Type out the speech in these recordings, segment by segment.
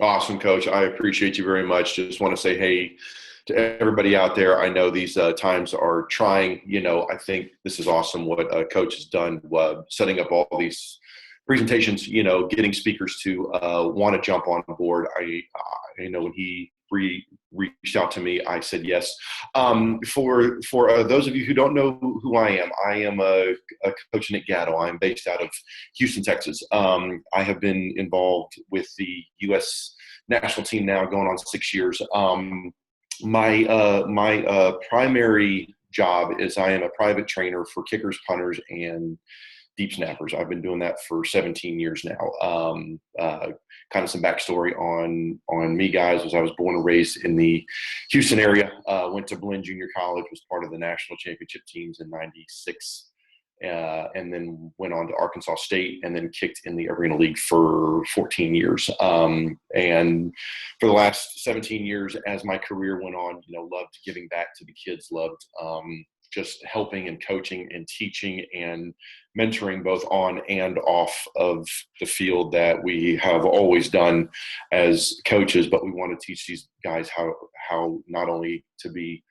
Awesome, Coach. I appreciate you very much. Just want to say hey to everybody out there. I know these times are trying. I think this is awesome what Coach has done, setting up all these presentations, getting speakers to want to jump on board. I when he reached out to me, I said yes. For those of you who don't know who I am a coach at Gatto. I'm based out of Houston, Texas. I have been involved with the U.S. national team now going on 6 years. My primary job is I am a private trainer for kickers, punters, and deep snappers. I've been doing that for 17 years now. Kind of some backstory on me, guys, was I was born and raised in the Houston area. Went to Blinn Junior College, was part of the national championship teams in '96. And then went on to Arkansas State and then kicked in the Arena League for 14 years. And for the last 17 years, as my career went on, loved giving back to the kids, loved just helping and coaching and teaching and mentoring both on and off of the field that we have always done as coaches, but we want to teach these guys how not only to be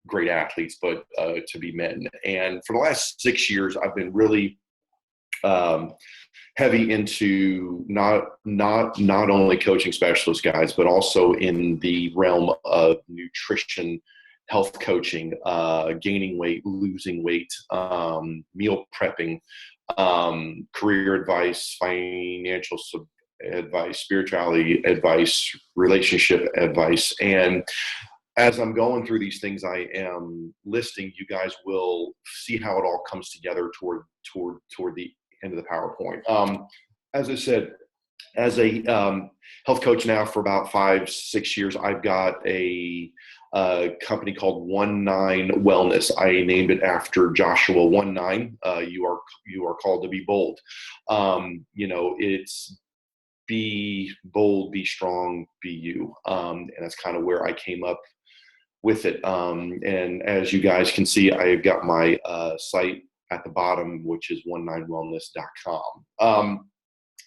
great athletes, but to be men. And for the last 6 years, I've been really heavy into not only coaching specialist guys, but also in the realm of nutrition, health coaching, gaining weight, losing weight, meal prepping, career advice, financial advice, spirituality advice, relationship advice. And as I'm going through these things I am listing, you guys will see how it all comes together toward the end of the PowerPoint. As I said, as a health coach now for about 5-6 years, I've got a company called 19 Wellness. I named it after Joshua 19. You are called to be bold. It's be bold, be strong, be you. And that's kind of where I came up with it. And as you guys can see, I've got my site at the bottom, which is 19wellness.com.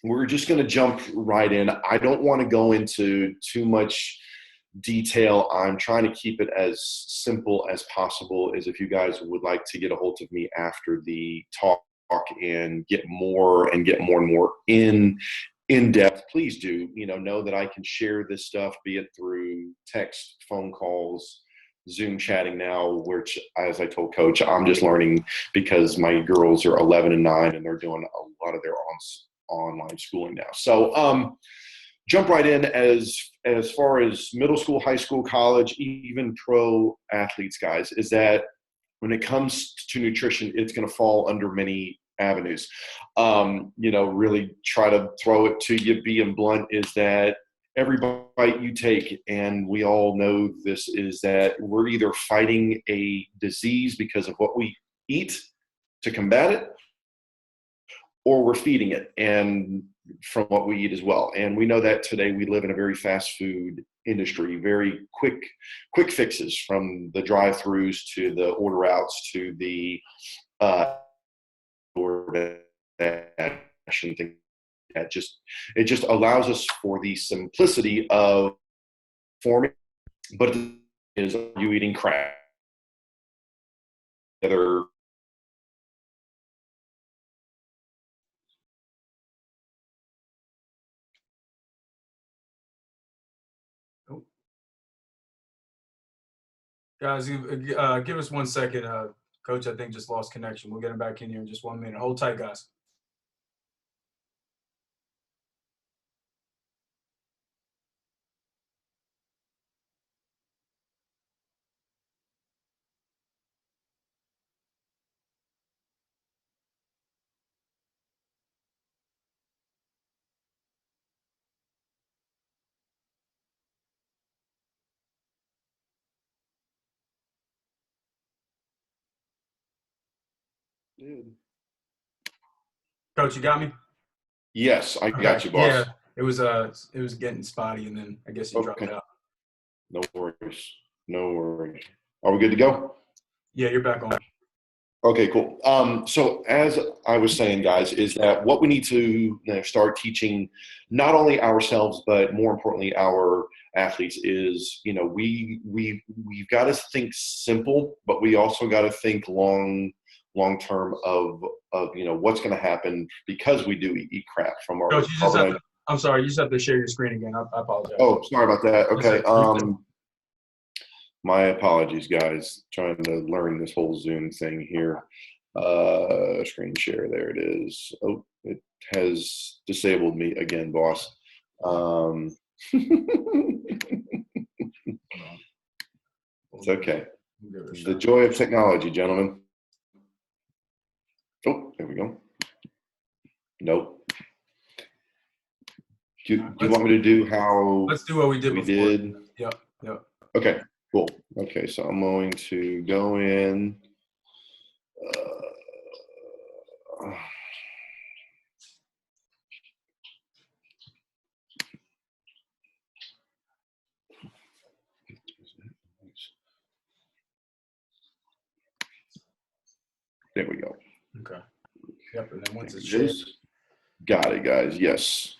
We're just going to jump right in. I don't want to go into too much detail. I'm trying to keep it as simple as possible, as if you guys would like to get a hold of me after the talk and get more and more in depth, please do, know that I can share this stuff, be it through text, phone calls, Zoom chatting now, which, as I told Coach, I'm just learning because my girls are 11 and 9 and they're doing a lot of their online schooling now. So jump right in as far as middle school, high school, college, even pro athletes, guys, is that when it comes to nutrition, it's going to fall under many avenues. Really try to throw it to you, being blunt, is that every bite you take, and we all know this, is that we're either fighting a disease because of what we eat to combat it, or we're feeding it and from what we eat as well. And we know that today we live in a very fast food industry, very quick fixes, from the drive-throughs to the order outs to the and things that it just allows us for the simplicity of forming, but it is you eating crap. Other Guys, give us 1 second. Coach, I think, just lost connection. We'll get him back in here in just 1 minute. Hold tight, guys. Coach, you got me? Yes, I Okay. got you, boss. Yeah, it was getting spotty, and then I guess you dropped out. No worries. Are we good to go? Yeah, you're back on. Okay, cool. So as I was saying, guys, is that what we need to start teaching not only ourselves, but more importantly, our athletes is, we've got to think simple, but we also got to think long term of what's going to happen because we do eat crap from our Coach, you just have carbonite. to, I'm sorry, you just have to share your screen again. I apologize. Oh, sorry about that. Okay. Listen, My apologies, guys. Trying to learn this whole Zoom thing here. Screen share. There it is. Oh, it has disabled me again, boss. It's okay. The joy of technology, gentlemen. Oh, there we go. Nope. Do you want me to do how let's do what we did before. did? Yep. Okay, cool. Okay, so I'm going to go in. There we go. Okay. Yep, and then once it's shared. Got it, guys. Yes.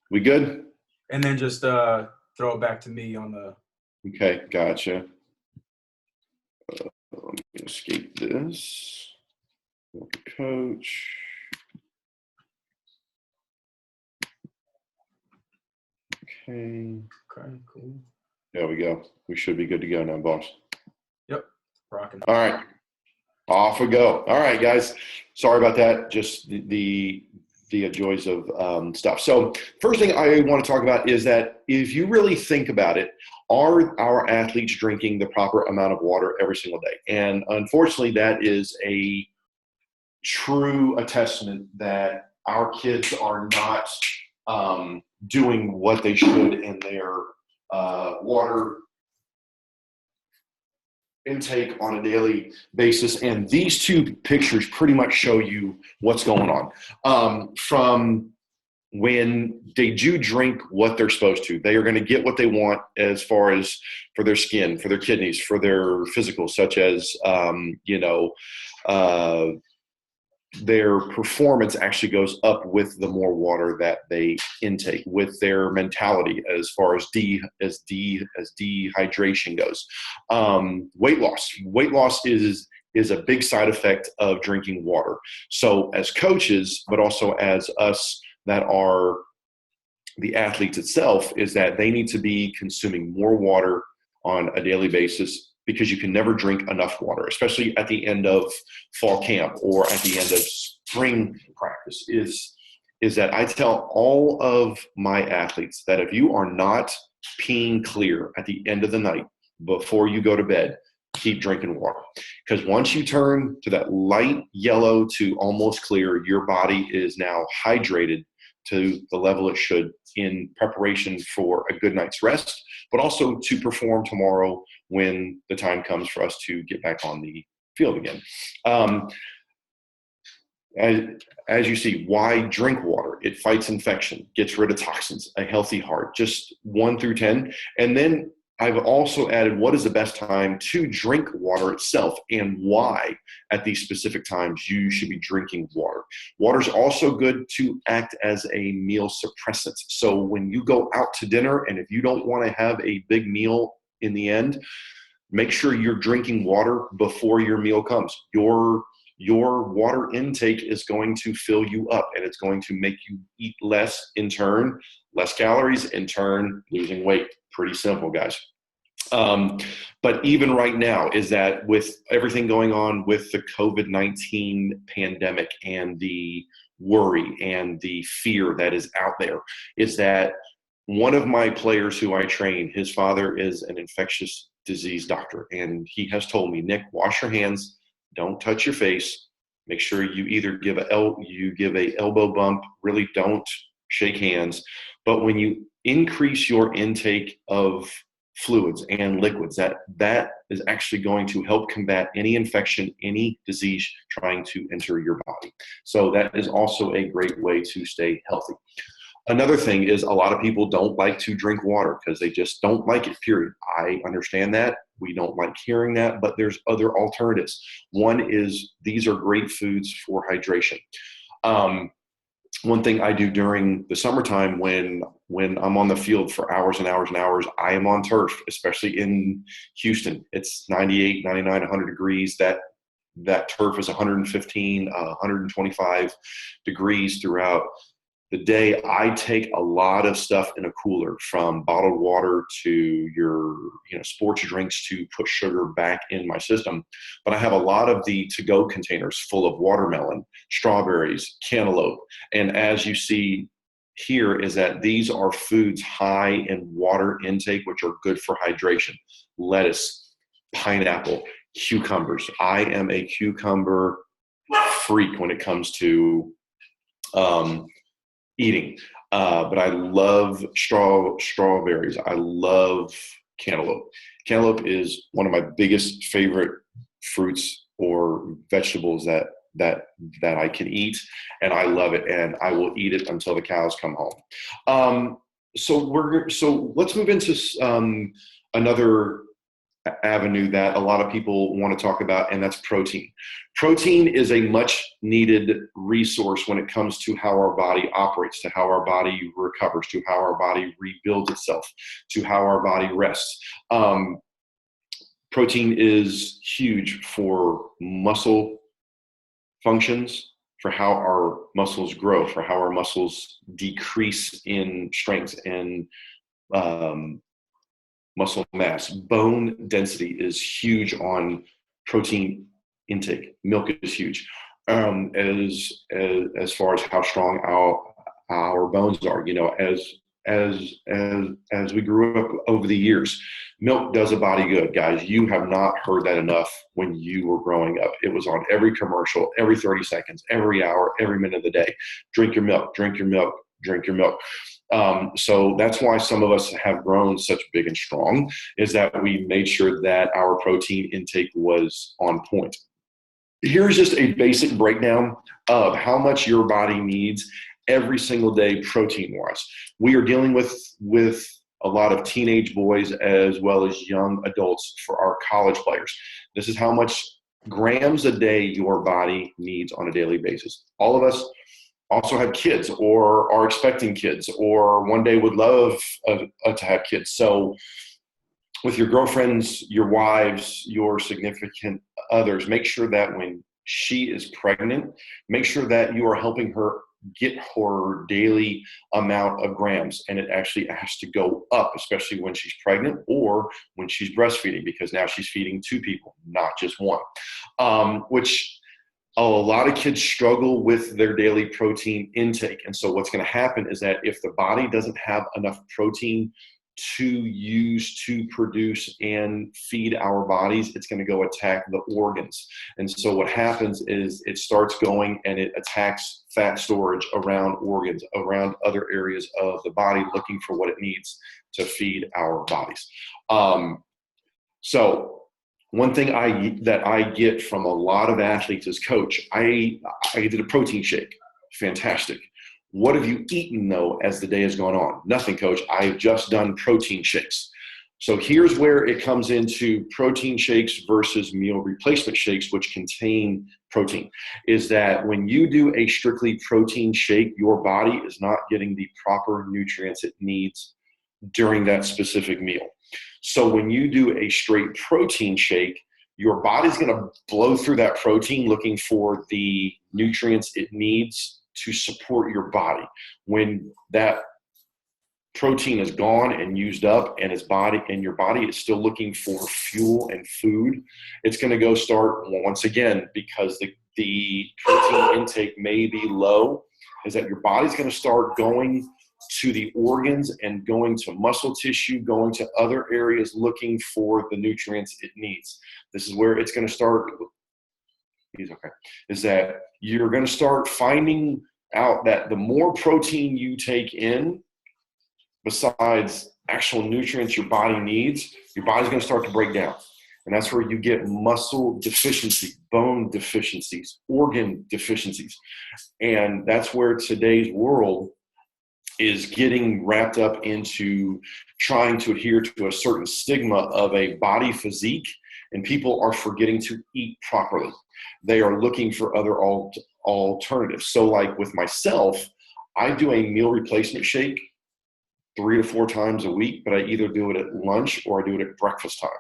We good? And then just throw it back to me on the. Okay, gotcha. Let me escape this. Coach. Okay. Okay, cool. There we go. We should be good to go now, boss. Yep, rocking. All right. Off we go. All right, guys. Sorry about that. Just the joys of stuff. So first thing I want to talk about is that if you really think about it, are our athletes drinking the proper amount of water every single day? And unfortunately, that is a true testament that our kids are not doing what they should in their water intake on a daily basis. And these two pictures pretty much show you what's going on. From when they do drink what they're supposed to, they are going to get what they want as far as for their skin, for their kidneys, for their physical, such as, their performance actually goes up with the more water that they intake, with their mentality as far as dehydration goes. Weight loss is a big side effect of drinking water. So as coaches, but also as us that are the athletes itself, is that they need to be consuming more water on a daily basis, because you can never drink enough water, especially at the end of fall camp or at the end of spring practice, is that I tell all of my athletes that if you are not peeing clear at the end of the night before you go to bed, keep drinking water. Because once you turn to that light yellow to almost clear, your body is now hydrated to the level it should in preparation for a good night's rest, but also to perform tomorrow when the time comes for us to get back on the field again. As you see, why drink water? It fights infection, gets rid of toxins, a healthy heart, just 1 through 10. And then I've also added what is the best time to drink water itself and why at these specific times you should be drinking water. Water is also good to act as a meal suppressant. So when you go out to dinner and if you don't want to have a big meal in the end, make sure you're drinking water before your meal comes. Your water intake is going to fill you up and it's going to make you eat less, in turn, less calories, in turn, losing weight. Pretty simple, guys. But even right now is that with everything going on with the COVID-19 pandemic and the worry and the fear that is out there, is that one of my players who I train, his father is an infectious disease doctor. And he has told me, Nick, wash your hands, don't touch your face. Make sure you either give a elbow bump, really don't shake hands. But when you increase your intake of fluids and liquids, that is actually going to help combat any infection, any disease trying to enter your body. So that is also a great way to stay healthy. Another thing is a lot of people don't like to drink water because they just don't like it, period. I understand that. we don't like hearing that, but there's other alternatives. One is these are great foods for hydration. One thing I do during the summertime when I'm on the field for hours and hours and hours, I am on turf, especially in Houston. It's 98, 99, 100 degrees. That turf is 115, 125 degrees throughout the day. I take a lot of stuff in a cooler, from bottled water to your sports drinks, to put sugar back in my system. But I have a lot of the to-go containers full of watermelon, strawberries, cantaloupe. And as you see here is that these are foods high in water intake, which are good for hydration. Lettuce, pineapple, cucumbers. I am a cucumber freak when it comes to eating. But I love strawberries. I love cantaloupe. Cantaloupe is one of my biggest favorite fruits or vegetables that I can eat, and I love it, and I will eat it until the cows come home. So let's move into another avenue that a lot of people want to talk about, and that's protein. Protein is a much needed resource when it comes to how our body operates, to how our body recovers, to how our body rebuilds itself, to how our body rests. Protein is huge for muscle functions, for how our muscles grow, for how our muscles decrease in strength and muscle mass. Bone density is huge on protein intake. Milk is huge. As far as how strong our bones are, as we grew up over the years, milk does a body good, guys. You have not heard that enough when you were growing up. It was on every commercial, every 30 seconds, every hour, every minute of the day. Drink your milk, drink your milk, drink your milk. So that's why some of us have grown such big and strong, is that we made sure that our protein intake was on point. Here's just a basic breakdown of how much your body needs every single day protein-wise. We are dealing with a lot of teenage boys as well as young adults for our college players. This is how much grams a day your body needs on a daily basis. All of us also have kids, or are expecting kids, or one day would love to have kids. So with your girlfriends, your wives, your significant others, make sure that when she is pregnant, make sure that you are helping her get her daily amount of grams. And it actually has to go up, especially when she's pregnant or when she's breastfeeding, because now she's feeding two people, not just one, which a lot of kids struggle with their daily protein intake. And so what's going to happen is that if the body doesn't have enough protein to use to produce and feed our bodies, it's going to go attack the organs. And so what happens is it starts going and it attacks fat storage around organs, around other areas of the body, looking for what it needs to feed our bodies. So one thing that I get from a lot of athletes is, Coach, I did a protein shake. Fantastic. What have you eaten, though, as the day has gone on? Nothing, Coach. I've just done protein shakes. So here's where it comes into protein shakes versus meal replacement shakes, which contain protein, is that when you do a strictly protein shake, your body is not getting the proper nutrients it needs during that specific meal. So when you do a straight protein shake, your body's going to blow through that protein looking for the nutrients it needs to support your body. When that protein is gone and used up, and your body is still looking for fuel and food, it's going to go start once again, because the protein intake may be low, is that your body's going to start going to the organs and going to muscle tissue, going to other areas looking for the nutrients it needs. This is where it's going to start. Is that you're going to start finding out that the more protein you take in, besides actual nutrients your body needs, your body's going to start to break down. And that's where you get muscle deficiency, bone deficiencies, organ deficiencies. And that's where today's world is getting wrapped up into trying to adhere to a certain stigma of a body physique, and people are forgetting to eat properly. They are looking for other alternatives. So like with myself, I do a meal replacement shake 3 to 4 times a week, but I either do it at lunch or I do it at breakfast time.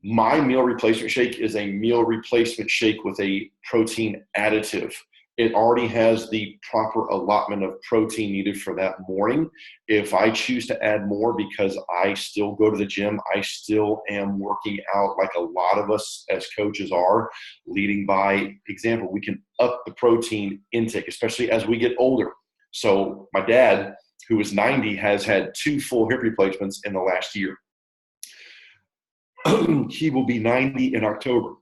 My meal replacement shake is a meal replacement shake with a protein additive. It already has the proper allotment of protein needed for that morning. If I choose to add more because I still go to the gym, I still am working out like a lot of us as coaches are, leading by example. We can up the protein intake, especially as we get older. So my dad, who is 90, has had 2 full hip replacements in the last year. He will be 90 in October.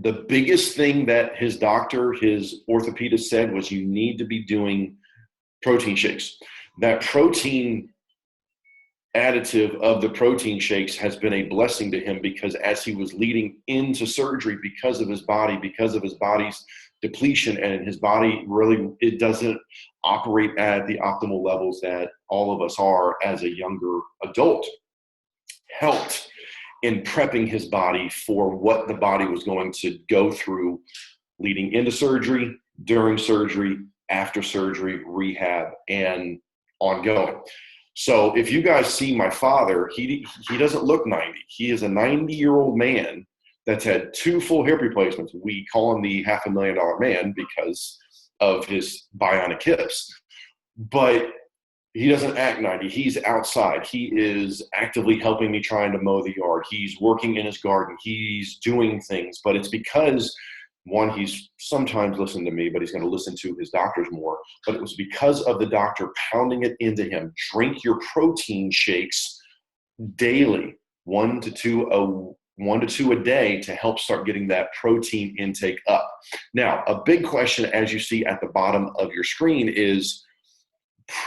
The biggest thing that his doctor, his orthopedist said was you need to be doing protein shakes. That protein additive of the protein shakes has been a blessing to him, because as he was leading into surgery, because of his body's depletion, and his body really, it doesn't operate at the optimal levels that all of us are as a younger adult, helped in prepping his body for what the body was going to go through leading into surgery, during surgery, after surgery, rehab, and ongoing. So if you guys see my father, he doesn't look 90. He is a 90-year-old man that's had 2 full hip replacements. We call him the $500,000 man because of his bionic hips. But he doesn't act 90. He's outside. He is actively helping me trying to mow the yard. He's working in his garden. He's doing things. But it's because, one, he's sometimes listened to me, but he's going to listen to his doctors more. But it was because of the doctor pounding it into him. Drink your protein shakes daily, 1 to 2 a day, to help start getting that protein intake up. Now, a big question, as you see at the bottom of your screen, is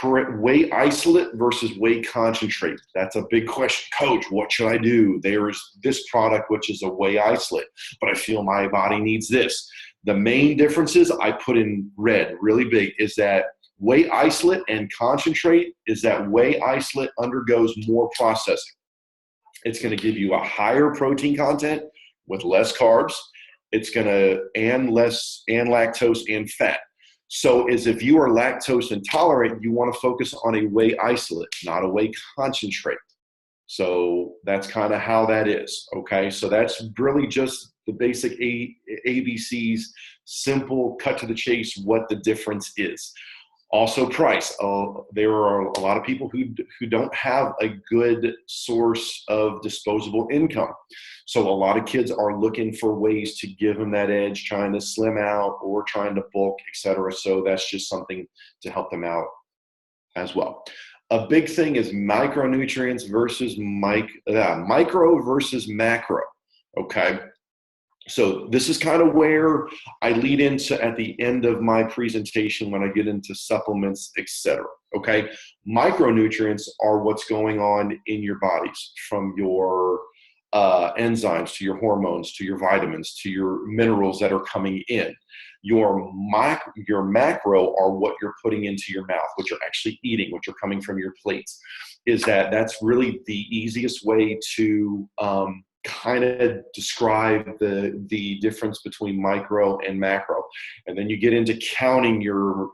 whey isolate versus whey concentrate. That's a big question. Coach, what should I do? There is this product, which is a whey isolate, but I feel my body needs this. The main differences I put in red, really big, is that whey isolate and concentrate is that whey isolate undergoes more processing. It's going to give you a higher protein content with less carbs. It's going to, and lactose and fat. So as if you are lactose intolerant, you want to focus on a whey isolate, not a whey concentrate. So that's kind of how that is. Okay. So that's really just the basic ABCs, simple, cut to the chase, what the difference is. Also price. There are a lot of people who don't have a good source of disposable income. So a lot of kids are looking for ways to give them that edge, trying to slim out or trying to bulk, etc. So that's just something to help them out as well. A big thing is micronutrients versus micro versus macro. Okay. So this is kind of where I lead into at the end of my presentation when I get into supplements, etc. Okay, micronutrients are what's going on in your bodies, from your enzymes to your hormones to your vitamins to your minerals that are coming in. Your macro are what you're putting into your mouth, what you're actually eating, what you're coming from your plates. That's really the easiest way to kind of describe the difference between micro and macro. And then you get into counting your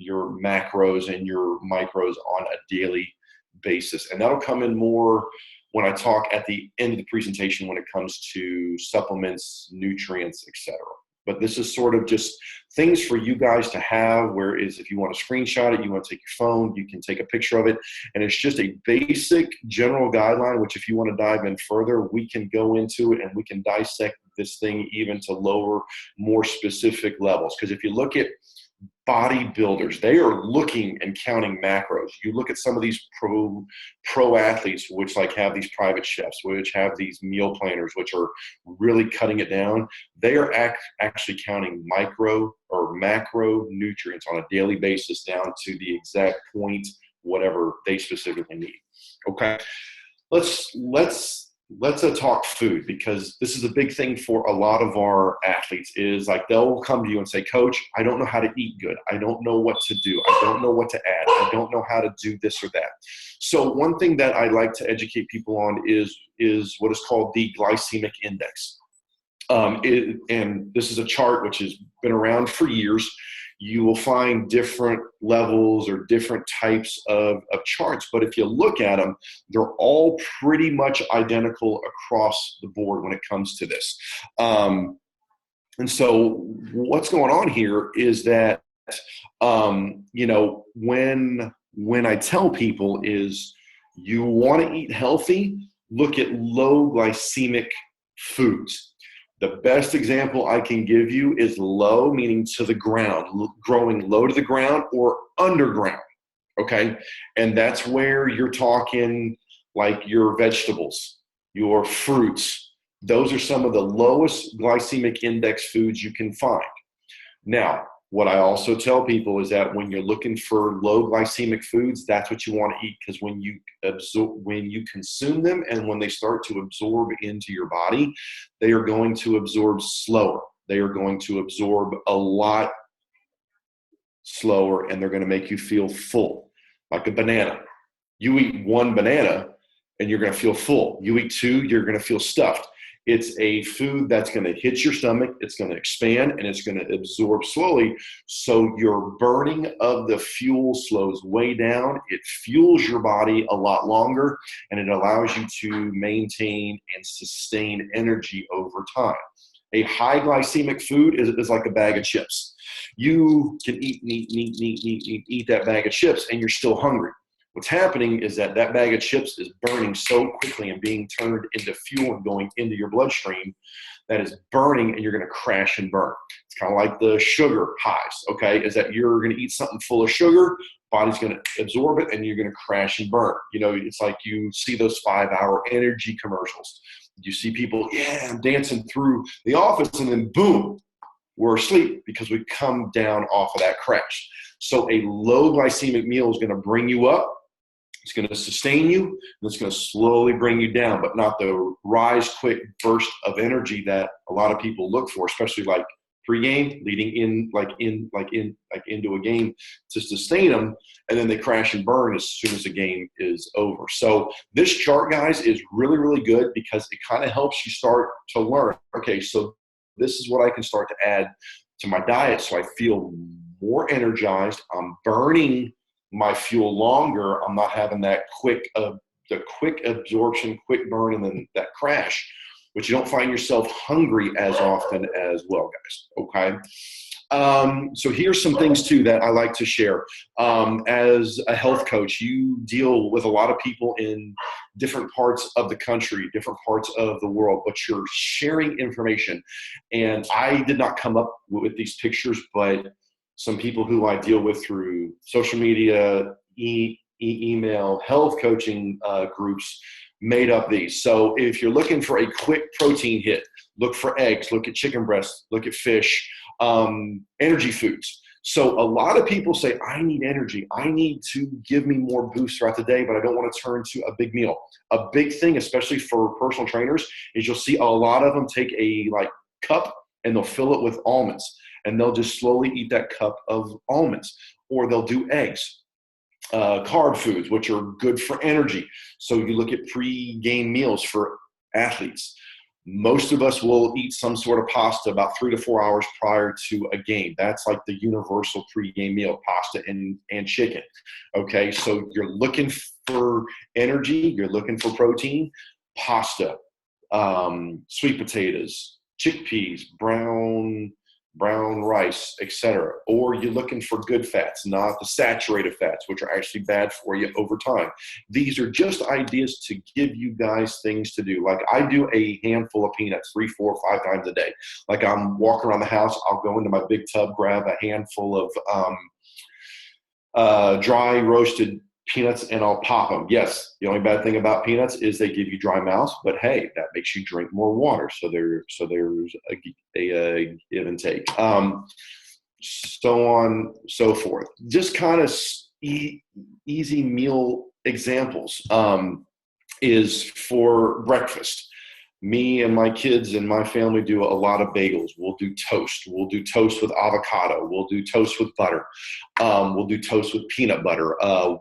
macros and your micros on a daily basis. And that'll come in more when I talk at the end of the presentation when it comes to supplements, nutrients, etc. But this is sort of just things for you guys to have, whereas if you want to screenshot it, you want to take your phone, you can take a picture of it. And it's just a basic general guideline, which if you want to dive in further, we can go into it and we can dissect this thing even to lower, more specific levels. Because if you look at bodybuilders, they are looking and counting macros. You look at some of these pro athletes, which like have these private chefs, which have these meal planners, which are really cutting it down. They are actually counting micro or macro nutrients on a daily basis down to the exact point, whatever they specifically need. Okay, let's let's talk food, because this is a big thing for a lot of our athletes. Is like they'll come to you and say, Coach, I don't know how to eat good. I don't know what to do. I don't know what to add. I don't know how to do this or that. So one thing that I like to educate people on is what is called the glycemic index. And this is a chart which has been around for years. You will find different levels or different types of charts, but if you look at them, they're all pretty much identical across the board when it comes to this. And so what's going on here is that, when I tell people is you want to eat healthy, look at low glycemic foods. The best example I can give you is low, meaning to the ground, growing low to the ground or underground, okay? And that's where you're talking like your vegetables, your fruits. Those are some of the lowest glycemic index foods you can find. Now, what I also tell people is that when you're looking for low glycemic foods, that's what you want to eat, because when you consume them and when they start to absorb into your body, they are going to absorb slower. They are going to absorb a lot slower, and they're going to make you feel full. Like a banana. You eat one banana and you're going to feel full. You eat two, you're going to feel stuffed. It's a food that's going to hit your stomach, it's going to expand, and it's going to absorb slowly. So your burning of the fuel slows way down. It fuels your body a lot longer, and it allows you to maintain and sustain energy over time. A high glycemic food is like a bag of chips. You can eat that bag of chips, and you're still hungry. What's happening is that bag of chips is burning so quickly and being turned into fuel and going into your bloodstream that is burning, and you're going to crash and burn. It's kind of like the sugar highs, okay? Is that you're going to eat something full of sugar, body's going to absorb it, and you're going to crash and burn. It's like you see those 5-hour energy commercials. You see people, I'm dancing through the office, and then boom, we're asleep because we come down off of that crash. So a low glycemic meal is going to bring you up. It's going to sustain you, and it's going to slowly bring you down, but not the rise quick burst of energy that a lot of people look for, especially like pregame, leading into a game to sustain them, and then they crash and burn as soon as the game is over. So this chart, guys, is really, really good because it kind of helps you start to learn. Okay, so this is what I can start to add to my diet so I feel more energized. I'm burning my fuel longer. I'm not having that quick absorption, quick burn, and then that crash, but you don't find yourself hungry as often as well, guys. Okay. So here's some things too that I like to share. As a health coach, you deal with a lot of people in different parts of the country, different parts of the world, but you're sharing information. And I did not come up with these pictures, but some people who I deal with through social media, email, health coaching groups made up these. So if you're looking for a quick protein hit, look for eggs, look at chicken breasts, look at fish, energy foods. So a lot of people say, I need energy. I need to give me more boost throughout the day, but I don't want to turn to a big meal. A big thing, especially for personal trainers, is you'll see a lot of them take a cup and they'll fill it with almonds, and they'll just slowly eat that cup of almonds, or they'll do eggs. Carb foods, which are good for energy. So you look at pre-game meals for athletes. Most of us will eat some sort of pasta about 3 to 4 hours prior to a game. That's like the universal pre-game meal, pasta and chicken. Okay, so you're looking for energy, you're looking for protein, pasta, sweet potatoes, chickpeas, brown rice, etc. Or you're looking for good fats, not the saturated fats, which are actually bad for you over time. These are just ideas to give you guys things to do. Like I do a handful of peanuts 3, 4, 5 times a day. Like I'm walking around the house, I'll go into my big tub, grab a handful of dry roasted peanuts, and I'll pop them. Yes, the only bad thing about peanuts is they give you dry mouth, but hey, that makes you drink more water. So there's a give and take. So on, so forth. Just kind of easy meal examples. is for breakfast. Me and my kids and my family do a lot of bagels. We'll do toast. We'll do toast with avocado. We'll do toast with butter. We'll do toast with peanut butter.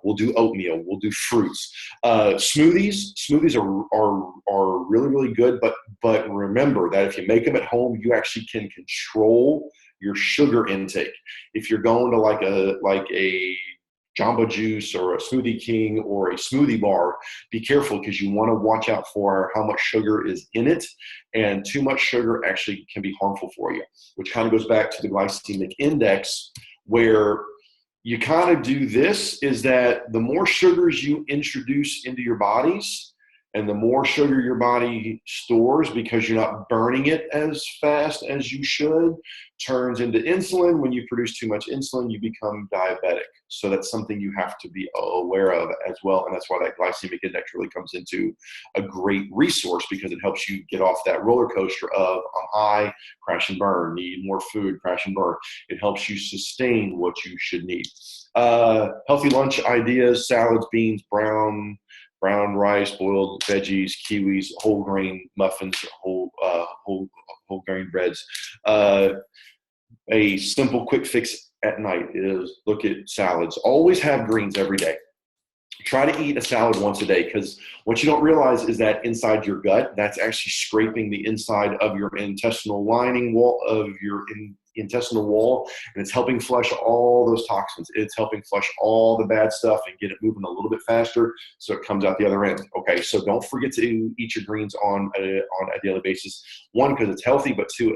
We'll do oatmeal. We'll do fruits. Smoothies are really, really good. But remember that if you make them at home, you actually can control your sugar intake. If you're going to like a Jamba Juice or a Smoothie King or a smoothie bar, be careful because you want to watch out for how much sugar is in it. And too much sugar actually can be harmful for you, which kind of goes back to the glycemic index, where you kind of do this is that the more sugars you introduce into your bodies and the more sugar your body stores because you're not burning it as fast as you should, turns into insulin. When you produce too much insulin, you become diabetic. So that's something you have to be aware of as well. And that's why that glycemic index really comes into a great resource, because it helps you get off that roller coaster of on high, crash and burn, need more food, crash and burn. It helps you sustain what you should need. Healthy lunch ideas: salads, beans, brown rice, boiled veggies, kiwis, whole grain muffins, whole grain breads. A simple quick fix at night is look at salads. Always have greens every day. Try to eat a salad once a day, because what you don't realize is that inside your gut, that's actually scraping the inside of your intestinal lining wall of your intestinal wall, and it's helping flush all those toxins. It's helping flush all the bad stuff and get it moving a little bit faster so it comes out the other end. Okay, so don't forget to eat your greens on a daily basis. One, because it's healthy, but two,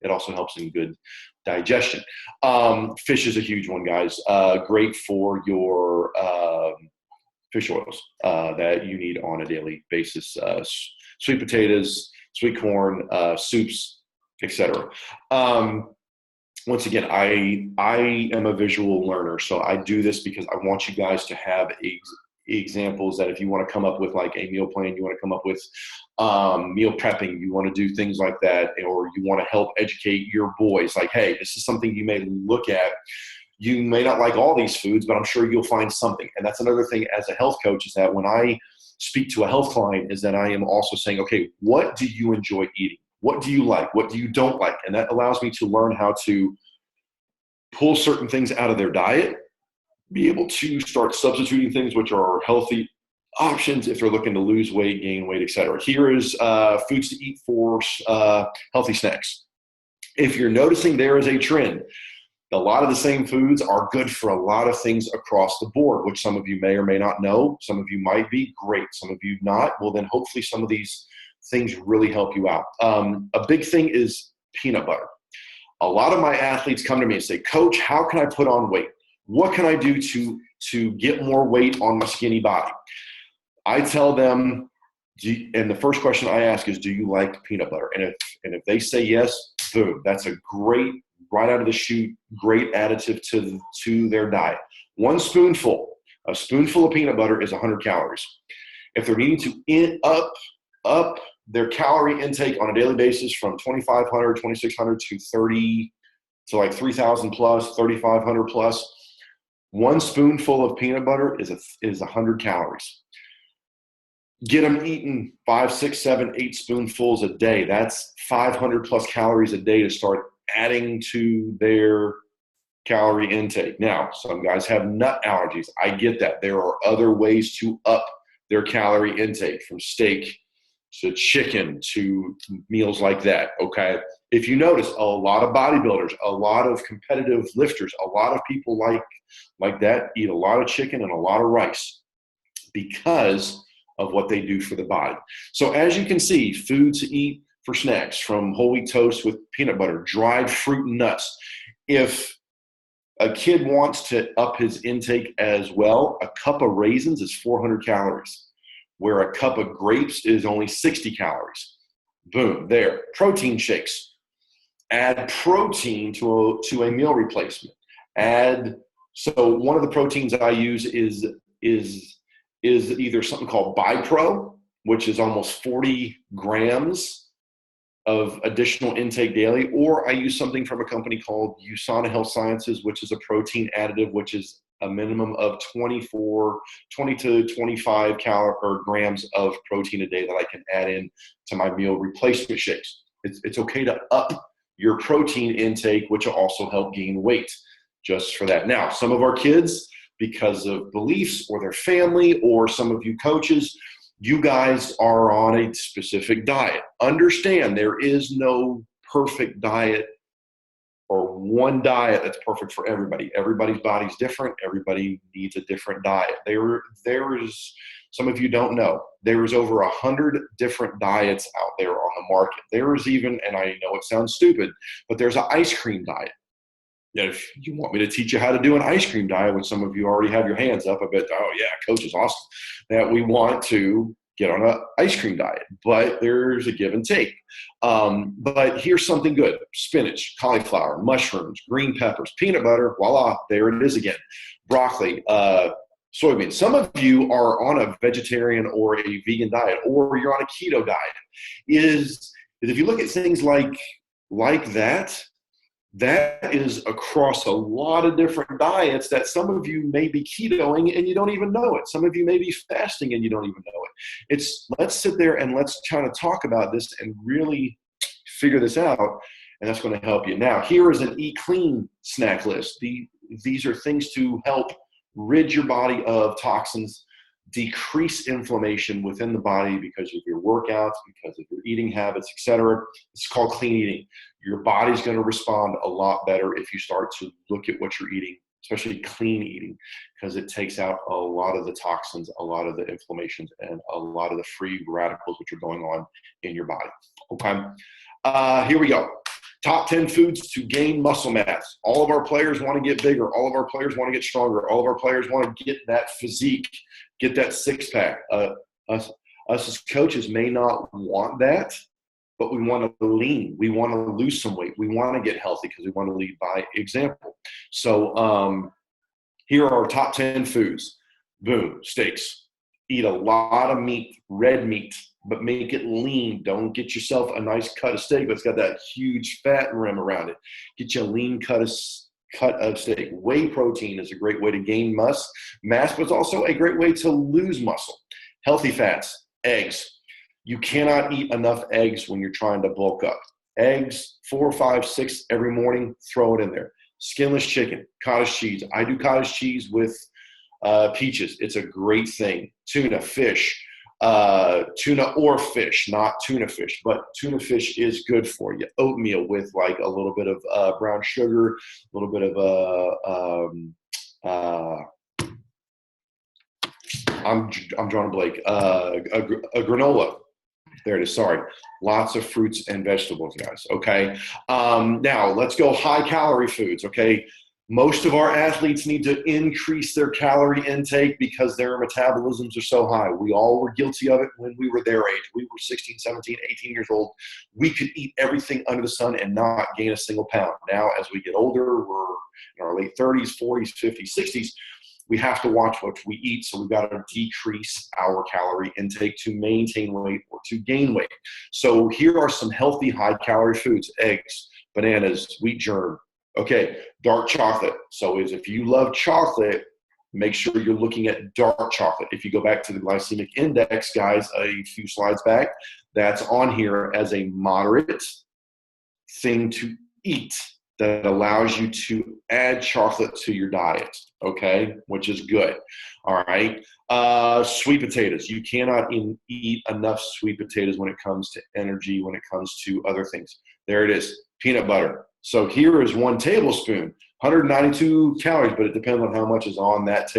it also helps in good digestion. Fish is a huge one, guys. Great for your fish oils that you need on a daily basis. Sweet potatoes, sweet corn, soups, etc. Once again, I am a visual learner, so I do this because I want you guys to have examples that if you want to come up with like a meal plan, you want to come up with meal prepping, you want to do things like that, or you want to help educate your boys, like, hey, this is something you may look at. You may not like all these foods, but I'm sure you'll find something. And that's another thing as a health coach, is that when I speak to a health client, is that I am also saying, okay, what do you enjoy eating? What do you like? What do you don't like? And that allows me to learn how to pull certain things out of their diet, be able to start substituting things which are healthy options if they're looking to lose weight, gain weight, etc. Here is foods to eat for healthy snacks. If you're noticing there is a trend, a lot of the same foods are good for a lot of things across the board, which some of you may or may not know. Some of you might be great. Some of you not. Well, then hopefully some of these things really help you out. A big thing is peanut butter. A lot of my athletes come to me and say, Coach, how can I put on weight? What can I do to get more weight on my skinny body? I tell them, and the first question I ask is, do you like peanut butter? And if they say yes, boom, that's a great, right out of the chute, great additive to their diet. A spoonful of peanut butter is 100 calories. If they're needing to up their calorie intake on a daily basis from 2,500, 2,600 to 30, to like 3,000 plus, 3,500 plus, one spoonful of peanut butter is 100 calories. Get them eating 5, 6, 7, 8 spoonfuls a day. That's 500 plus calories a day to start adding to their calorie intake. Now, some guys have nut allergies. I get that. There are other ways to up their calorie intake, from steak to chicken to meals like that, okay? If you notice, a lot of bodybuilders, a lot of competitive lifters, a lot of people like that eat a lot of chicken and a lot of rice because of what they do for the body. So as you can see, food to eat for snacks, from whole wheat toast with peanut butter, dried fruit and nuts. If a kid wants to up his intake as well, a cup of raisins is 400 calories, where a cup of grapes is only 60 calories. Boom, there. Protein shakes. Add protein to a meal replacement. So one of the proteins I use is either something called BiPro, which is almost 40 grams of additional intake daily, or I use something from a company called USANA Health Sciences, which is a protein additive, which is a minimum of 20 to 25 grams of protein a day that I can add in to my meal replacement shakes. It's okay to up your protein intake, which will also help gain weight just for that. Now, some of our kids, because of beliefs or their family or some of you coaches, you guys are on a specific diet. Understand there is no perfect diet or one diet that's perfect for everybody. Everybody's body's different. Everybody needs a different diet. There is, some of you don't know, there is over 100 different diets out there on the market. There is even, and I know it sounds stupid, but there's an ice cream diet. If you want me to teach you how to do an ice cream diet, which some of you already have your hands up, I bet, oh yeah, coach is awesome, that we want to get on an ice cream diet, but there's a give and take. But here's something good: spinach, cauliflower, mushrooms, green peppers, peanut butter, voila, there it is again. Broccoli, soybeans. Some of you are on a vegetarian or a vegan diet, or you're on a keto diet. Is if you look at things like that, that is across a lot of different diets that some of you may be ketoing and you don't even know it. Some of you may be fasting and you don't even know it. Let's sit there and let's kind of talk about this and really figure this out, and that's going to help you. Now, here is an Eat Clean snack list. These are things to help rid your body of toxins, decrease inflammation within the body because of your workouts, because of your eating habits, etc. It's called clean eating. Your body's going to respond a lot better if you start to look at what you're eating, especially clean eating, because it takes out a lot of the toxins, a lot of the inflammations, and a lot of the free radicals which are going on in your body. Okay, here we go. Top 10 foods to gain muscle mass. All of our players want to get bigger. All of our players want to get stronger. All of our players want to get that physique, get that six-pack. Us as coaches may not want that, but we want to lean. We want to lose some weight. We want to get healthy because we want to lead by example. So here are our top 10 foods. Boom, steaks. Eat a lot of meat, red meat, but make it lean. Don't get yourself a nice cut of steak that's got that huge fat rim around it. Get you a lean cut of steak. Whey protein is a great way to gain mass, but it's also a great way to lose muscle. Healthy fats, eggs. You cannot eat enough eggs when you're trying to bulk up. Eggs, 4, 5, 6 every morning, throw it in there. Skinless chicken, cottage cheese. I do cottage cheese with peaches. It's a great thing. Tuna, fish. Tuna or fish, not tuna fish, but tuna fish is good for you. Oatmeal with like a little bit of brown sugar, a little bit of I'm drawing a blank. A granola. There it is. Sorry. Lots of fruits and vegetables, guys. Okay. Now let's go high calorie foods. Okay. Most of our athletes need to increase their calorie intake because their metabolisms are so high. We all were guilty of it when we were their age. We were 16, 17, 18 years old. We could eat everything under the sun and not gain a single pound. Now, as we get older, we're in our late 30s, 40s, 50s, 60s. We have to watch what we eat, so we've got to decrease our calorie intake to maintain weight or to gain weight. So here are some healthy high-calorie foods: eggs, bananas, wheat germ. Okay, dark chocolate. So if you love chocolate, make sure you're looking at dark chocolate. If you go back to the glycemic index, guys, a few slides back, that's on here as a moderate thing to eat that allows you to add chocolate to your diet, okay, which is good. All right. Sweet potatoes. You cannot eat enough sweet potatoes when it comes to energy, when it comes to other things. There it is. Peanut butter. So here is 1 tablespoon, 192 calories, but it depends on how much is on that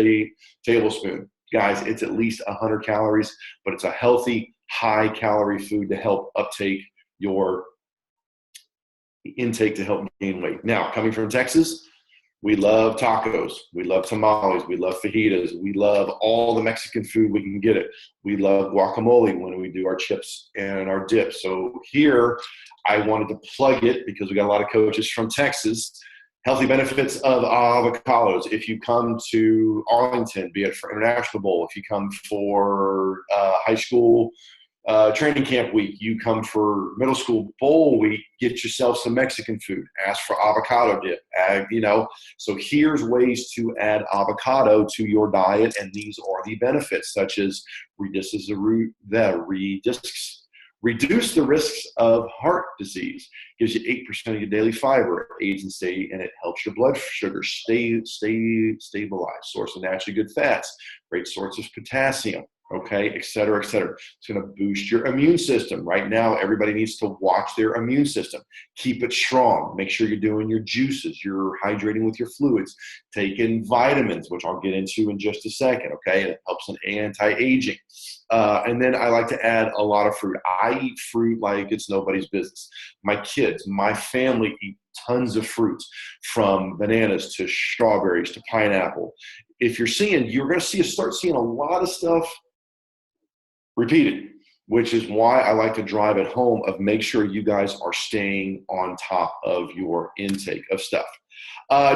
tablespoon. Guys, it's at least 100 calories, but it's a healthy, high-calorie food to help uptake your intake to help gain weight. Now, coming from Texas, we love tacos. We love tamales. We love fajitas. We love all the Mexican food we can get it. We love guacamole when we do our chips and our dips. So here, I wanted to plug it because we got a lot of coaches from Texas. Healthy benefits of avocados. If you come to Arlington, be it for International Bowl, if you come for high school training camp week, you come for middle school bowl week, get yourself some Mexican food, ask for avocado dip, so here's ways to add avocado to your diet, and these are the benefits, such as reduce the risks of heart disease, gives you 8% of your daily fiber, aids and it helps your blood sugar stabilize, source of naturally good fats, great source of potassium, okay, et cetera, et cetera. It's going to boost your immune system. Right now, everybody needs to watch their immune system. Keep it strong. Make sure you're doing your juices. You're hydrating with your fluids. Taking vitamins, which I'll get into in just a second, okay? It helps in anti-aging. And then I like to add a lot of fruit. I eat fruit like it's nobody's business. My kids, my family eat tons of fruits, from bananas to strawberries to pineapple. If you're going to start seeing a lot of stuff repeated, which is why I like to drive it home of make sure you guys are staying on top of your intake of stuff.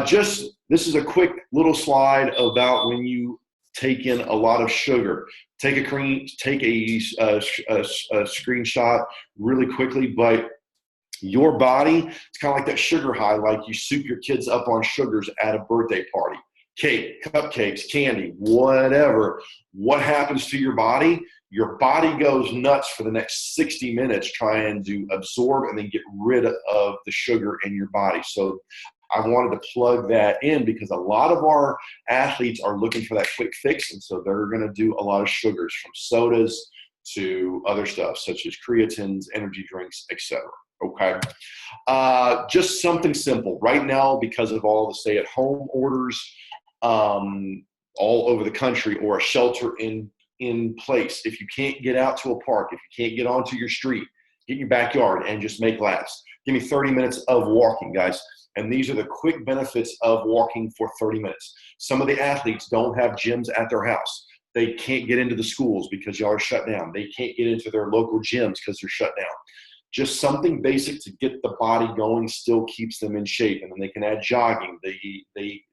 This is a quick little slide about when you take in a lot of sugar. Take a screenshot really quickly, but your body, it's kind of like that sugar high, like you soup your kids up on sugars at a birthday party. Cake, cupcakes, candy, whatever. What happens to your body? Your body goes nuts for the next 60 minutes trying to absorb and then get rid of the sugar in your body. So I wanted to plug that in because a lot of our athletes are looking for that quick fix, and so they're going to do a lot of sugars, from sodas to other stuff such as creatines, energy drinks, etc. Okay, just something simple right now because of all the stay-at-home orders all over the country, or a shelter in place. If you can't get out to a park, if you can't get onto your street, get in your backyard and just make laps. Give me 30 minutes of walking, guys. And these are the quick benefits of walking for 30 minutes. Some of the athletes don't have gyms at their house. They can't get into the schools because y'all are shut down. They can't get into their local gyms because they're shut down. Just something basic to get the body going still keeps them in shape. And then they can add jogging. They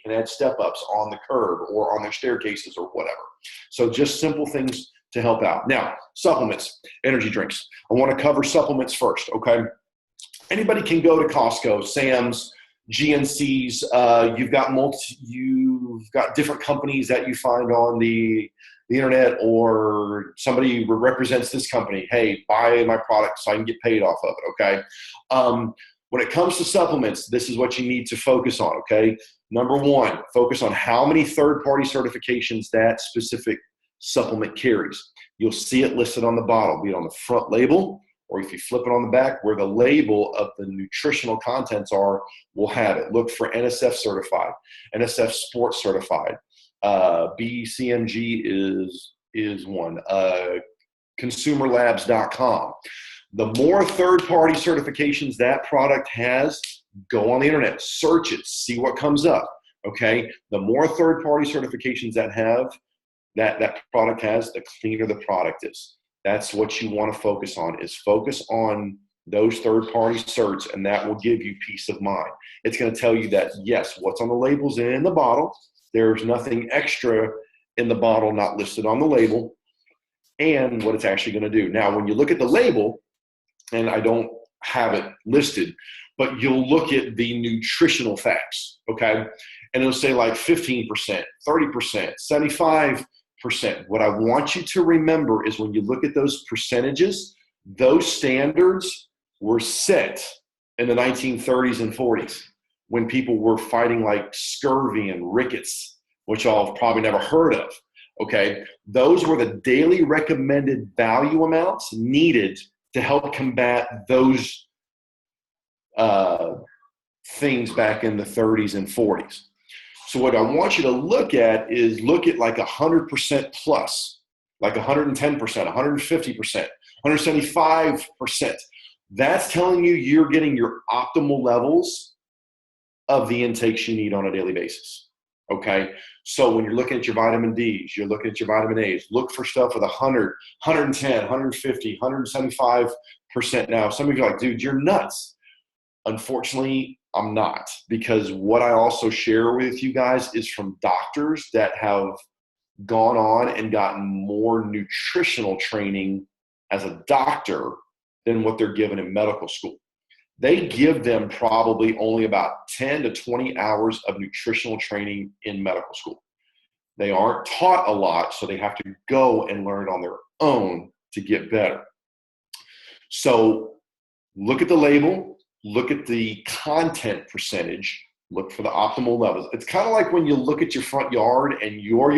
can add step-ups on the curb or on their staircases or whatever. So just simple things to help out. Now, supplements, energy drinks. I want to cover supplements first, okay? Anybody can go to Costco, Sam's, GNC's. You've got different companies that you find on the internet, or somebody represents this company. Hey, buy my product so I can get paid off of it, okay? When it comes to supplements, this is what you need to focus on, okay? Number one, focus on how many third-party certifications that specific supplement carries. You'll see it listed on the bottle, be it on the front label, or if you flip it on the back where the label of the nutritional contents are, we'll have it. Look for NSF certified, NSF sports certified. BCMG is one. Consumerlabs.com. The more third-party certifications that product has, go on the internet, search it, see what comes up, okay? The more third-party certifications that product has, the cleaner the product is. That's what you want to focus on, is focus on those third-party certs, and that will give you peace of mind. It's going to tell you that, yes, what's on the label's in the bottle. There's nothing extra in the bottle not listed on the label, and what it's actually going to do. Now, when you look at the label, and I don't have it listed, but you'll look at the nutritional facts, okay? And it'll say like 15%, 30%, 75%. What I want you to remember is when you look at those percentages, those standards were set in the 1930s and 40s when people were fighting like scurvy and rickets, which y'all have probably never heard of, okay? Those were the daily recommended value amounts needed to help combat those things back in the 30s and 40s. So what I want you to look at like 100% plus, like 110%, 150%, 175%. That's telling you you're getting your optimal levels of the intakes you need on a daily basis, okay? So when you're looking at your vitamin Ds, you're looking at your vitamin As, look for stuff with 100, 110, 150, 175%. Now, some of you are like, dude, you're nuts. Unfortunately, I'm not, because what I also share with you guys is from doctors that have gone on and gotten more nutritional training as a doctor than what they're given in medical school. They give them probably only about 10 to 20 hours of nutritional training in medical school. They aren't taught a lot, so they have to go and learn on their own to get better. So look at the label, look at the content percentage, look for the optimal levels. It's kind of like when you look at your front yard and your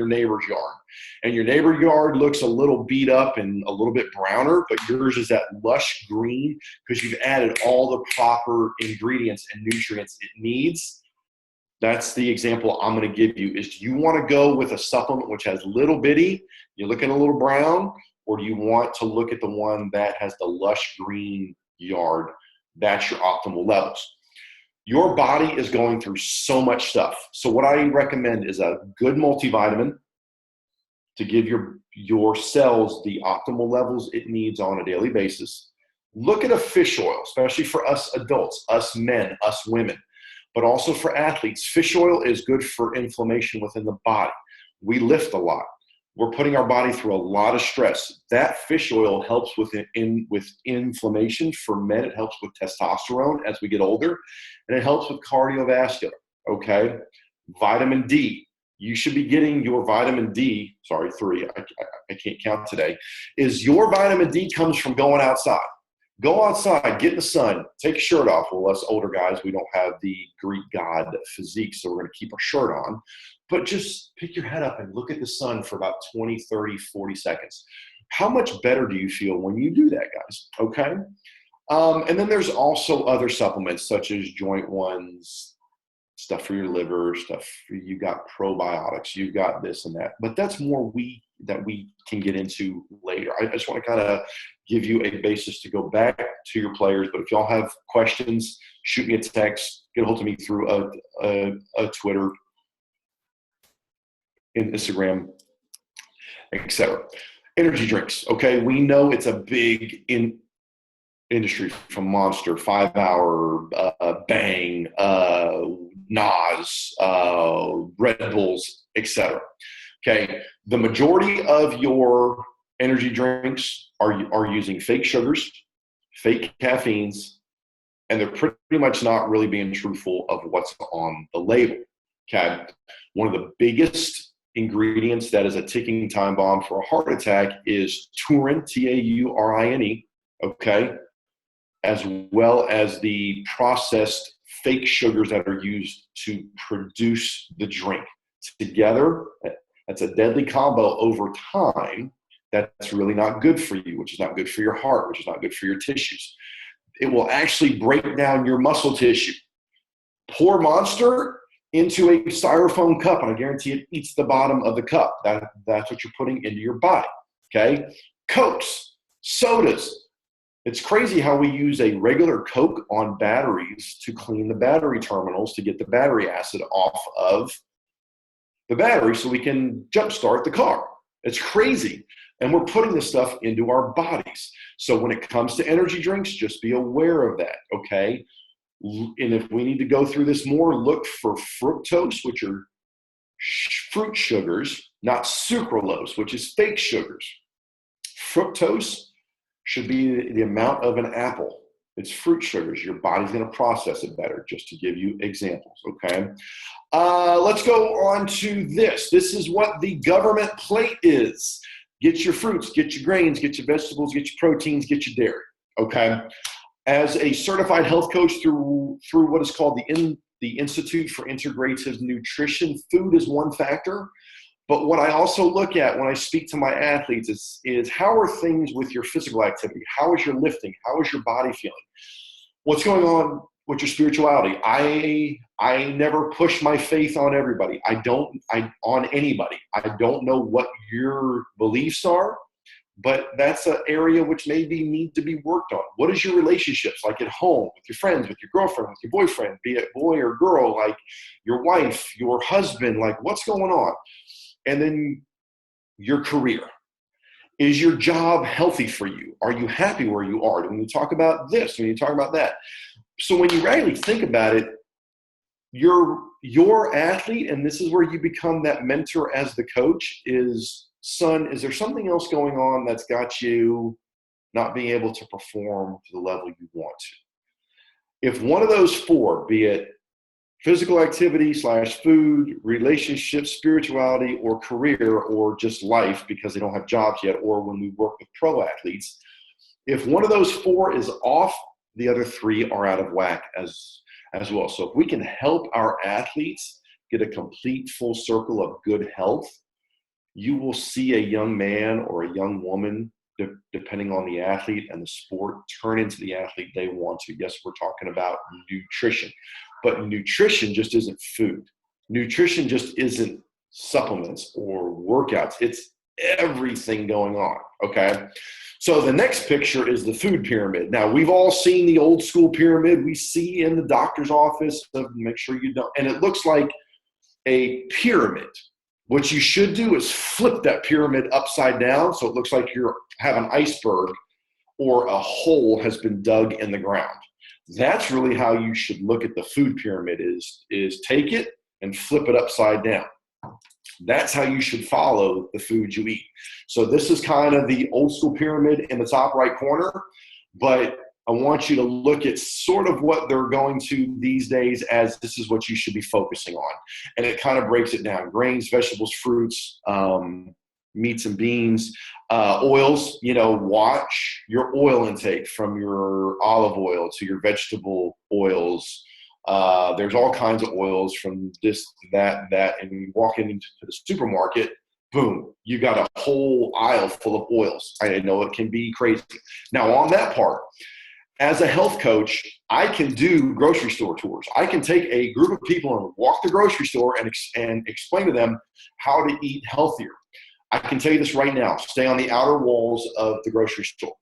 neighbor's yard. And your neighbor's yard looks a little beat up and a little bit browner, but yours is that lush green because you've added all the proper ingredients and nutrients it needs. That's the example I'm going to give you. Is do you want to go with a supplement which has little bitty, you're looking a little brown, or do you want to look at the one that has the lush green yard? That's your optimal levels. Your body is going through so much stuff. So what I recommend is a good multivitamin to give your cells the optimal levels it needs on a daily basis. Look at a fish oil, especially for us adults, us men, us women, but also for athletes. Fish oil is good for inflammation within the body. We lift a lot. We're putting our body through a lot of stress. That fish oil helps with inflammation. For men, it helps with testosterone as we get older, and it helps with cardiovascular, okay? Vitamin D. You should be getting your vitamin D, sorry, 3, I can't count today, is your vitamin D comes from going outside. Go outside, get in the sun, take your shirt off. Well, us older guys, we don't have the Greek god physique, so we're going to keep our shirt on. But just pick your head up and look at the sun for about 20, 30, 40 seconds. How much better do you feel when you do that, guys? Okay? And then there's also other supplements such as joint ones, stuff for your liver, you got probiotics, you've got this and that. But that's more that we can get into later. I just want to kind of give you a basis to go back to your players. But if y'all have questions, shoot me a text, get a hold of me through a Twitter, Instagram, etc. Energy drinks, okay? We know it's a big industry from Monster, 5 Hour, Bang, NOS, Red Bulls, etc. Okay, the majority of your energy drinks are using fake sugars, fake caffeines, and they're pretty much not really being truthful of what's on the label. Okay, one of the biggest ingredients that is a ticking time bomb for a heart attack is taurin, T-A-U-R-I-N-E, okay, as well as the processed fake sugars that are used to produce the drink. Together, that's a deadly combo over time. That's really not good for you, which is not good for your heart, which is not good for your tissues. It will actually break down your muscle tissue. Pour Monster into a styrofoam cup, and I guarantee it eats the bottom of the cup. That's what you're putting into your body, okay? Cokes, sodas. It's crazy how we use a regular Coke on batteries to clean the battery terminals to get the battery acid off of the battery so we can jumpstart the car. It's crazy. And we're putting this stuff into our bodies. So when it comes to energy drinks, just be aware of that, okay? And if we need to go through this more, look for fructose, which are fruit sugars, not sucralose, which is fake sugars. Fructose should be the amount of an apple. It's fruit sugars. Your body's going to process it better, just to give you examples, okay? Let's go on to this. This is what the government plate is. Get your fruits, get your grains, get your vegetables, get your proteins, get your dairy, okay? As a certified health coach through what is called the Institute for Integrative Nutrition, food is one factor. But what I also look at when I speak to my athletes is how are things with your physical activity? How is your lifting? How is your body feeling? What's going on with your spirituality? I never push my faith on everybody. On anybody. I don't know what your beliefs are, but that's an area which maybe need to be worked on. What is your relationships like at home, with your friends, with your girlfriend, with your boyfriend, be it boy or girl, like your wife, your husband, like what's going on? And then your career. Is your job healthy for you? Are you happy where you are? When you talk about this, when you talk about that. So when you really think about it, your athlete, and this is where you become that mentor as the coach, is, son, is there something else going on that's got you not being able to perform to the level you want to? If one of those four, be it physical activity / food, relationships, spirituality, or career, or just life because they don't have jobs yet, or when we work with pro athletes, if one of those four is off, the other three are out of whack as well. So if we can help our athletes get a complete full circle of good health, you will see a young man or a young woman, depending on the athlete and the sport, turn into the athlete they want to. Yes, we're talking about nutrition, but nutrition just isn't food. Nutrition just isn't supplements or workouts. It's everything going on, okay? So the next picture is the food pyramid. Now, we've all seen the old school pyramid we see in the doctor's office. So make sure you don't. And it looks like a pyramid. What you should do is flip that pyramid upside down so it looks like you have an iceberg or a hole has been dug in the ground. That's really how you should look at the food pyramid, is take it and flip it upside down. That's how you should follow the food you eat. So this is kind of the old school pyramid in the top right corner, but I want you to look at sort of what they're going to these days as this is what you should be focusing on. And it kind of breaks it down: grains, vegetables, fruits, meats and beans, oils. Watch your oil intake, from your olive oil to your vegetable oils. There's all kinds of oils, from this, that, and when you walk into the supermarket, boom, you got a whole aisle full of oils. I know it can be crazy. Now, on that part, as a health coach, I can do grocery store tours. I can take a group of people and walk the grocery store and explain to them how to eat healthier. I can tell you this right now: stay on the outer walls of the grocery store.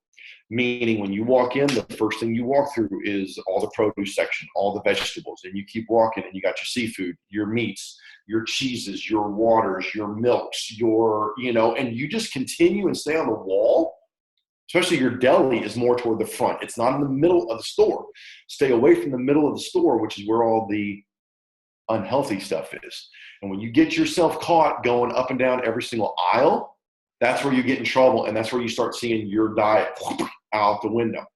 Meaning, when you walk in, the first thing you walk through is all the produce section, all the vegetables, and you keep walking and you got your seafood, your meats, your cheeses, your waters, your milks, and you just continue and stay on the wall. Especially your deli is more toward the front. It's not in the middle of the store. Stay away from the middle of the store, which is where all the unhealthy stuff is. And when you get yourself caught going up and down every single aisle, that's where you get in trouble, and that's where you start seeing your diet out the window.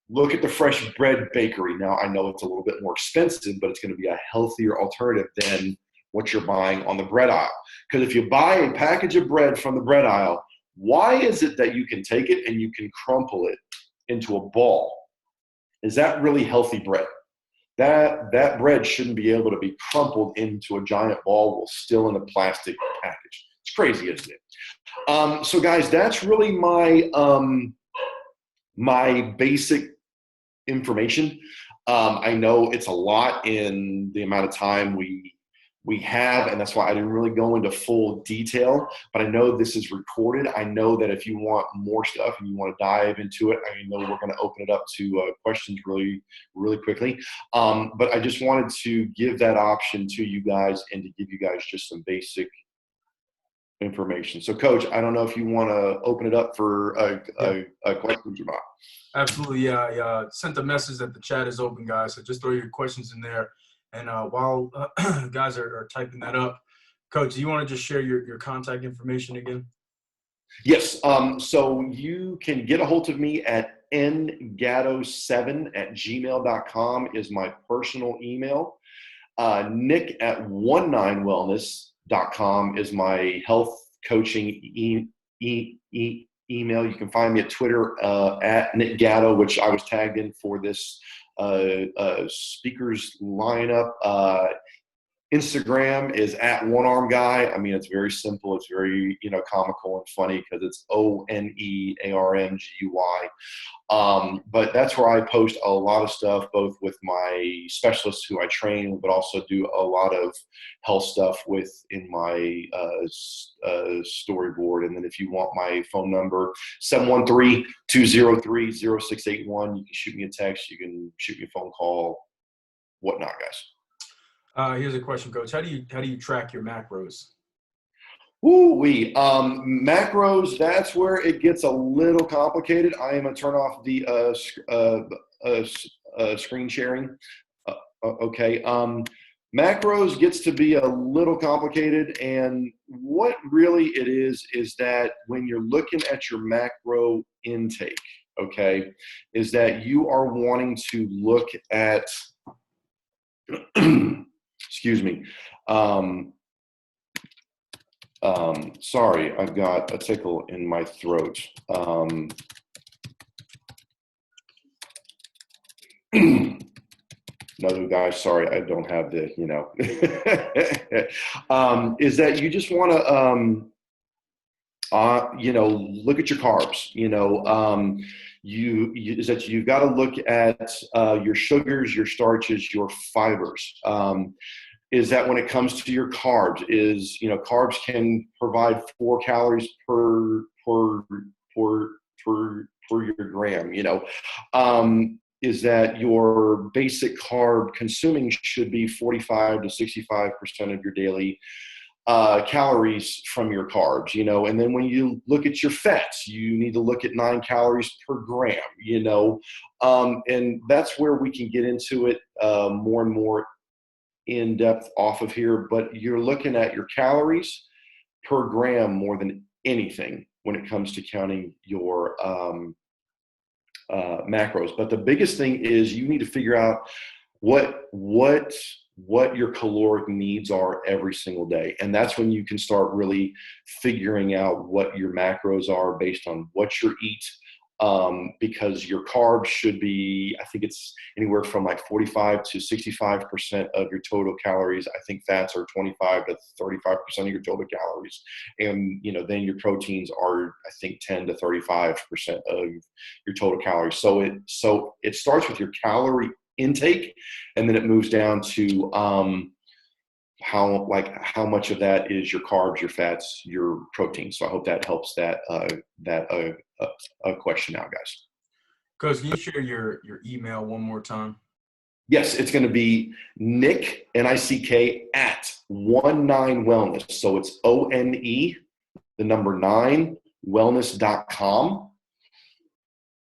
Look at the fresh bread bakery. Now, I know it's a little bit more expensive, but it's going to be a healthier alternative than what you're buying on the bread aisle. Because if you buy a package of bread from the bread aisle, why is it that you can take it and you can crumple it into a ball? Is that really healthy bread? That bread shouldn't be able to be crumpled into a giant ball while still in a plastic package. It's crazy, isn't it? So guys, that's really my basic information. I know it's a lot in the amount of time we have, and that's why I didn't really go into full detail, but I know this is recorded. I know that if you want more stuff and you want to dive into it, I know we're going to open it up to questions really, really quickly. But I just wanted to give that option to you guys and to give you guys just some basic information. So Coach, I don't know if you want to open it up for questions or not. Absolutely. Yeah. I sent a message that the chat is open, guys. So just throw your questions in there. And while guys are typing that up, Coach, do you want to just share your contact information again? Yes. So you can get a hold of me at ngatto7@gmail.com is my personal email. Nick@19wellness.com is my health coaching email. You can find me at Twitter at Nick Gatto, which I was tagged in for this speakers lineup. Instagram is at One Arm Guy. I mean, it's very simple. It's very, comical and funny because it's ONEARMGUY. But that's where I post a lot of stuff, both with my specialists who I train, but also do a lot of health stuff in my storyboard. And then if you want my phone number, 713-203-0681. You can shoot me a text. You can shoot me a phone call, whatnot, guys. Here's a question, Coach. How do you track your macros? Ooh-wee. Macros, that's where it gets a little complicated. I am going to turn off the screen sharing. Okay. Macros gets to be a little complicated, and what really it is that when you're looking at your macro intake, okay, is that you are wanting to look at, excuse me, sorry, I've got a tickle in my throat. No, guys, sorry, I don't have the, is that you just want to, look at your carbs, is that you've got to look at your sugars, your starches, your fibers. Is that when it comes to your carbs, carbs can provide 4 calories per your gram, is that your basic carb consuming should be 45 to 65% of your daily calories from your carbs, and then when you look at your fats, you need to look at 9 calories per gram, and that's where we can get into it more and more in depth off of here, but you're looking at your calories per gram more than anything when it comes to counting your macros. But the biggest thing is you need to figure out what your caloric needs are every single day. And that's when you can start really figuring out what your macros are based on what you eat. Because your carbs should be, I think it's anywhere from like 45 to 65% of your total calories. I think fats are 25 to 35% of your total calories. And, then your proteins are, I think, 10 to 35% of your total calories. So it starts with your calorie intake, and then it moves down to how much of that is your carbs, your fats, your protein. So I hope that helps that question out, guys. Coach, can you share your email one more time? Yes, it's going to be Nick, Nick, at 19wellness. So it's ONE, the number 9, wellness.com.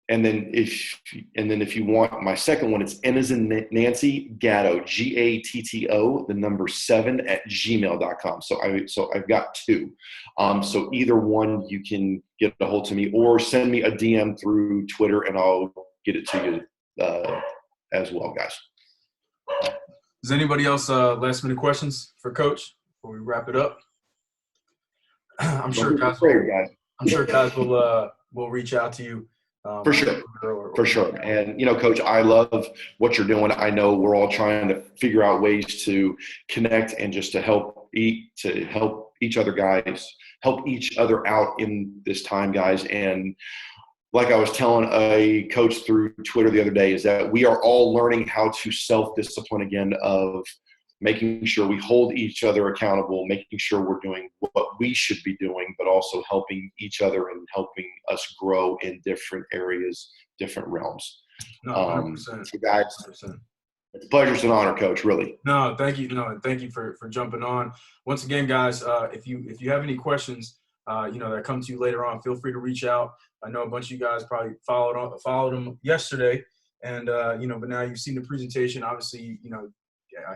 And then if you want my second one, it's N as in Nancy, Gatto, Gatto, the number 7 at gmail.com. So I've got 2. So either one you can get a hold to me, or send me a DM through Twitter and I'll get it to you as well, guys. Does anybody else last minute questions for Coach before we wrap it up? I'm sure guys will reach out to you. For sure. And, Coach, I love what you're doing. I know we're all trying to figure out ways to connect and just to help each other out in this time, guys. And like I was telling a coach through Twitter the other day, is that we are all learning how to self-discipline again, of making sure we hold each other accountable, making sure we're doing what we should be doing, but also helping each other and helping us grow in different areas, different realms. No, 100%. So guys, 100%. It's a pleasure. It's an honor, Coach, really. No, thank you. No, and thank you for jumping on. Once again, guys, if you have any questions, that come to you later on, feel free to reach out. I know a bunch of you guys probably followed him yesterday, and, but now you've seen the presentation. Obviously,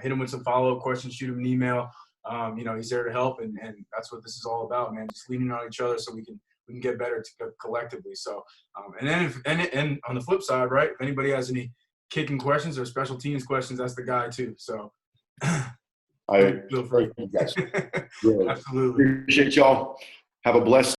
hit him with some follow-up questions, shoot him an email. He's there to help, and that's what this is all about, man. Just leaning on each other so we can get better collectively. So, and then on the flip side, right? If anybody has any kicking questions or special teams questions, that's the guy too. So, I feel free. Yes, really. Absolutely. Appreciate y'all. Have a blessed